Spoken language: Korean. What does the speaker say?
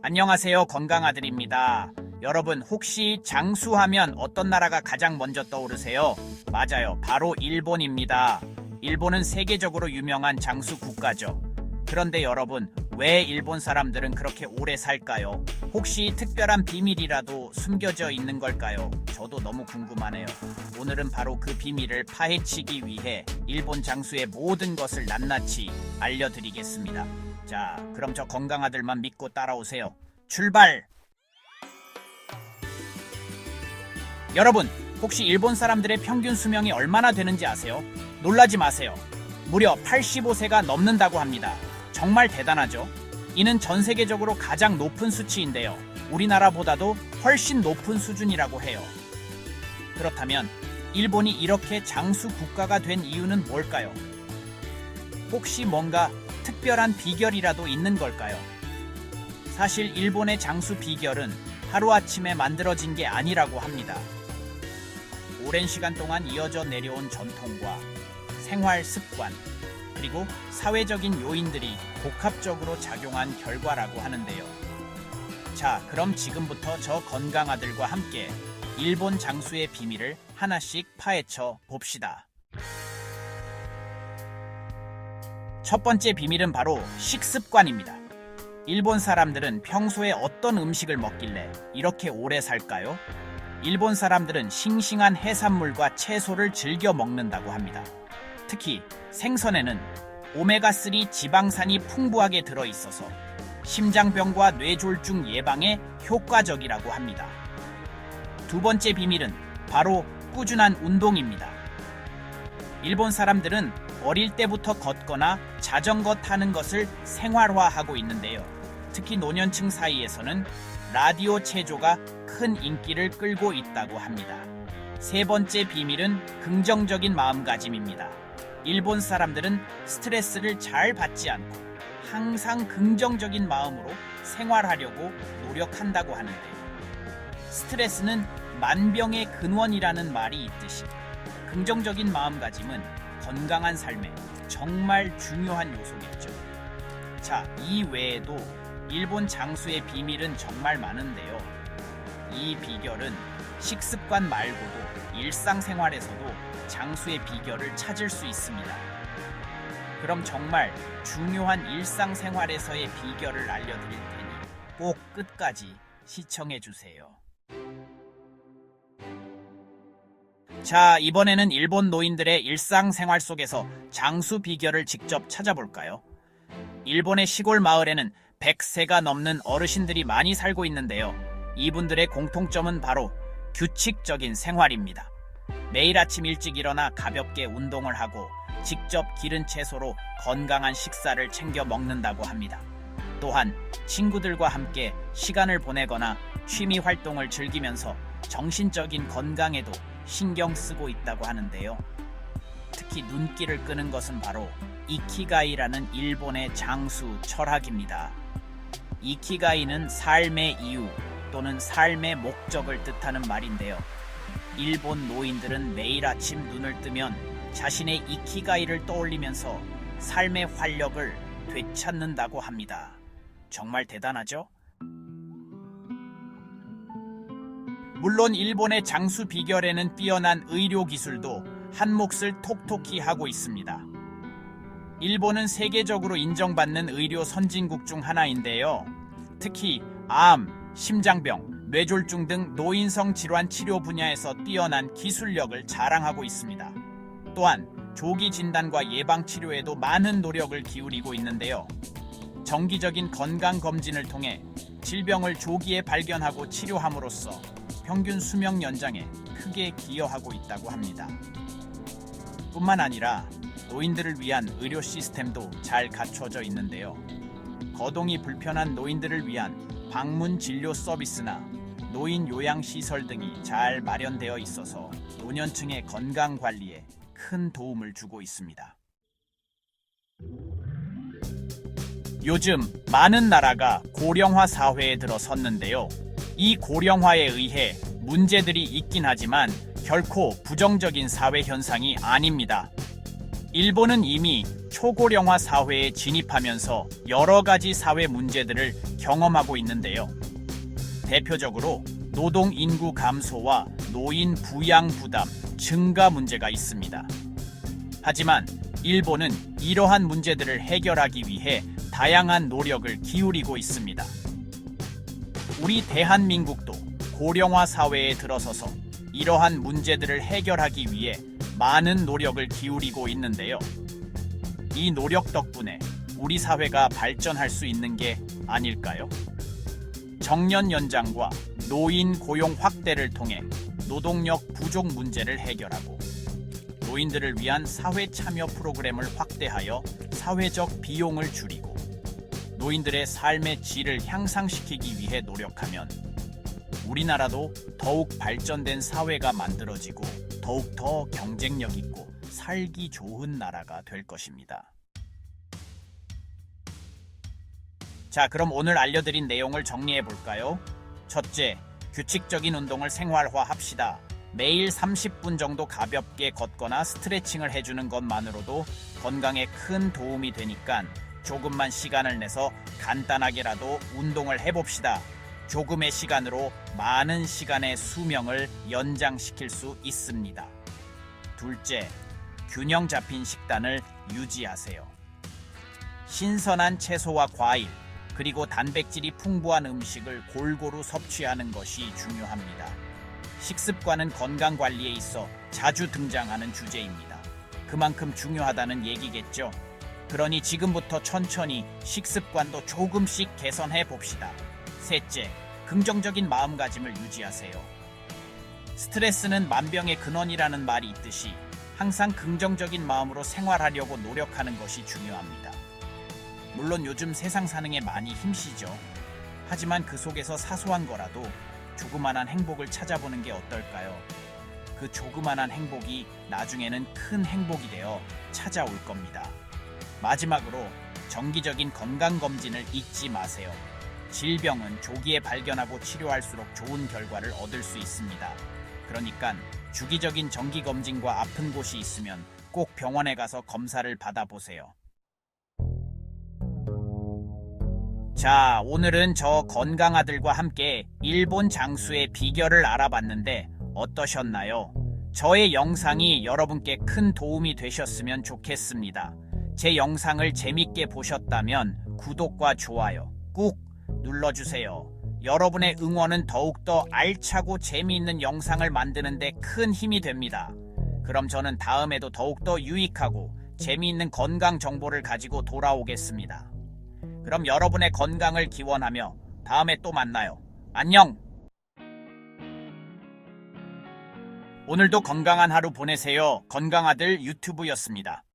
안녕하세요. 건강아들입니다. 여러분, 혹시 장수하면 어떤 나라가 가장 먼저 떠오르세요? 맞아요. 바로 일본입니다. 일본은 세계적으로 유명한 장수 국가죠. 그런데 여러분, 왜 일본 사람들은 그렇게 오래 살까요? 혹시 특별한 비밀이라도 숨겨져 있는 걸까요? 저도 너무 궁금하네요. 오늘은 바로 그 비밀을 파헤치기 위해 일본 장수의 모든 것을 낱낱이 알려드리겠습니다. 자, 그럼 저 건강아들만 믿고 따라오세요. 출발! 여러분, 혹시 일본 사람들의 평균 수명이 얼마나 되는지 아세요? 놀라지 마세요. 무려 85세가 넘는다고 합니다. 정말 대단하죠? 이는 전 세계적으로 가장 높은 수치인데요. 우리나라보다도 훨씬 높은 수준이라고 해요. 그렇다면 일본이 이렇게 장수 국가가 된 이유는 뭘까요? 혹시 뭔가 특별한 비결이라도 있는 걸까요? 사실 일본의 장수 비결은 하루아침에 만들어진 게 아니라고 합니다. 오랜 시간 동안 이어져 내려온 전통과 생활 습관, 그리고 사회적인 요인들이 복합적으로 작용한 결과라고 하는데요. 자, 그럼 지금부터 저 건강아들과 함께 일본 장수의 비밀을 하나씩 파헤쳐 봅시다. 첫 번째 비밀은 바로 식습관입니다. 일본 사람들은 평소에 어떤 음식을 먹길래 이렇게 오래 살까요? 일본 사람들은 싱싱한 해산물과 채소를 즐겨 먹는다고 합니다. 특히 생선에는 오메가3 지방산이 풍부하게 들어있어서 심장병과 뇌졸중 예방에 효과적이라고 합니다. 두 번째 비밀은 바로 꾸준한 운동입니다. 일본 사람들은 어릴 때부터 걷거나 자전거 타는 것을 생활화하고 있는데요. 특히 노년층 사이에서는 라디오 체조가 큰 인기를 끌고 있다고 합니다. 세 번째 비밀은 긍정적인 마음가짐입니다. 일본 사람들은 스트레스를 잘 받지 않고 항상 긍정적인 마음으로 생활하려고 노력한다고 하는데, 스트레스는 만병의 근원이라는 말이 있듯이 긍정적인 마음가짐은 건강한 삶에 정말 중요한 요소겠죠. 자, 이 외에도 일본 장수의 비밀은 정말 많은데요. 이 비결은 식습관 말고도 일상생활에서도 장수의 비결을 찾을 수 있습니다. 그럼 정말 중요한 일상생활에서의 비결을 알려드릴 테니 꼭 끝까지 시청해주세요. 자, 이번에는 일본 노인들의 일상생활 속에서 장수 비결을 직접 찾아볼까요? 일본의 시골 마을에는 100세가 넘는 어르신들이 많이 살고 있는데요. 이분들의 공통점은 바로 규칙적인 생활입니다. 매일 아침 일찍 일어나 가볍게 운동을 하고 직접 기른 채소로 건강한 식사를 챙겨 먹는다고 합니다. 또한 친구들과 함께 시간을 보내거나 취미 활동을 즐기면서 정신적인 건강에도 신경 쓰고 있다고 하는데요. 특히 눈길을 끄는 것은 바로 이키가이라는 일본의 장수 철학입니다. 이키가이는 삶의 이유 또는 삶의 목적을 뜻하는 말인데요. 일본 노인들은 매일 아침 눈을 뜨면 자신의 이키가이를 떠올리면서 삶의 활력을 되찾는다고 합니다. 정말 대단하죠? 물론 일본의 장수 비결에는 뛰어난 의료 기술도 한 몫을 톡톡히 하고 있습니다. 일본은 세계적으로 인정받는 의료 선진국 중 하나인데요. 특히 암, 심장병, 뇌졸중 등 노인성 질환 치료 분야에서 뛰어난 기술력을 자랑하고 있습니다. 또한 조기 진단과 예방 치료에도 많은 노력을 기울이고 있는데요. 정기적인 건강 검진을 통해 질병을 조기에 발견하고 치료함으로써 평균 수명 연장에 크게 기여하고 있다고 합니다. 뿐만 아니라 노인들을 위한 의료 시스템도 잘 갖춰져 있는데요. 거동이 불편한 노인들을 위한 방문 진료 서비스나 노인 요양 시설 등이 잘 마련되어 있어서 노년층의 건강 관리에 큰 도움을 주고 있습니다. 요즘 많은 나라가 고령화 사회에 들어섰는데요. 이 고령화에 의해 문제들이 있긴 하지만 결코 부정적인 사회 현상이 아닙니다. 일본은 이미 초고령화 사회에 진입하면서 여러 가지 사회 문제들을 경험하고 있는데요. 대표적으로 노동 인구 감소와 노인 부양 부담 증가 문제가 있습니다. 하지만 일본은 이러한 문제들을 해결하기 위해 다양한 노력을 기울이고 있습니다. 우리 대한민국도 고령화 사회에 들어서서 이러한 문제들을 해결하기 위해 많은 노력을 기울이고 있는데요. 이 노력 덕분에 우리 사회가 발전할 수 있는 게 아닐까요? 정년 연장과 노인 고용 확대를 통해 노동력 부족 문제를 해결하고 노인들을 위한 사회 참여 프로그램을 확대하여 사회적 비용을 줄이고 노인들의 삶의 질을 향상시키기 위해 노력하면 우리나라도 더욱 발전된 사회가 만들어지고 더욱 더 경쟁력 있고 살기 좋은 나라가 될 것입니다. 자, 그럼 오늘 알려드린 내용을 정리해 볼까요? 첫째, 규칙적인 운동을 생활화합시다. 매일 30분 정도 가볍게 걷거나 스트레칭을 해주는 것만으로도 건강에 큰 도움이 되니까 조금만 시간을 내서 간단하게라도 운동을 해봅시다. 조금의 시간으로 많은 시간의 수명을 연장시킬 수 있습니다. 둘째, 균형 잡힌 식단을 유지하세요. 신선한 채소와 과일, 그리고 단백질이 풍부한 음식을 골고루 섭취하는 것이 중요합니다. 식습관은 건강 관리에 있어 자주 등장하는 주제입니다. 그만큼 중요하다는 얘기겠죠. 그러니 지금부터 천천히 식습관도 조금씩 개선해 봅시다. 셋째, 긍정적인 마음가짐을 유지하세요. 스트레스는 만병의 근원이라는 말이 있듯이 항상 긍정적인 마음으로 생활하려고 노력하는 것이 중요합니다. 물론 요즘 세상 사는 게 많이 힘시죠. 하지만 그 속에서 사소한 거라도 조그만한 행복을 찾아보는 게 어떨까요? 그 조그만한 행복이 나중에는 큰 행복이 되어 찾아올 겁니다. 마지막으로 정기적인 건강검진을 잊지 마세요. 질병은 조기에 발견하고 치료할수록 좋은 결과를 얻을 수 있습니다. 그러니까 주기적인 정기검진과 아픈 곳이 있으면 꼭 병원에 가서 검사를 받아보세요. 자, 오늘은 저 건강아들과 함께 일본 장수의 비결을 알아봤는데 어떠셨나요? 저의 영상이 여러분께 큰 도움이 되셨으면 좋겠습니다. 제 영상을 재밌게 보셨다면 구독과 좋아요 꾹 눌러주세요. 여러분의 응원은 더욱더 알차고 재미있는 영상을 만드는 데 큰 힘이 됩니다. 그럼 저는 다음에도 더욱더 유익하고 재미있는 건강 정보를 가지고 돌아오겠습니다. 그럼 여러분의 건강을 기원하며 다음에 또 만나요. 안녕! 오늘도 건강한 하루 보내세요. 건강아들 유튜브였습니다.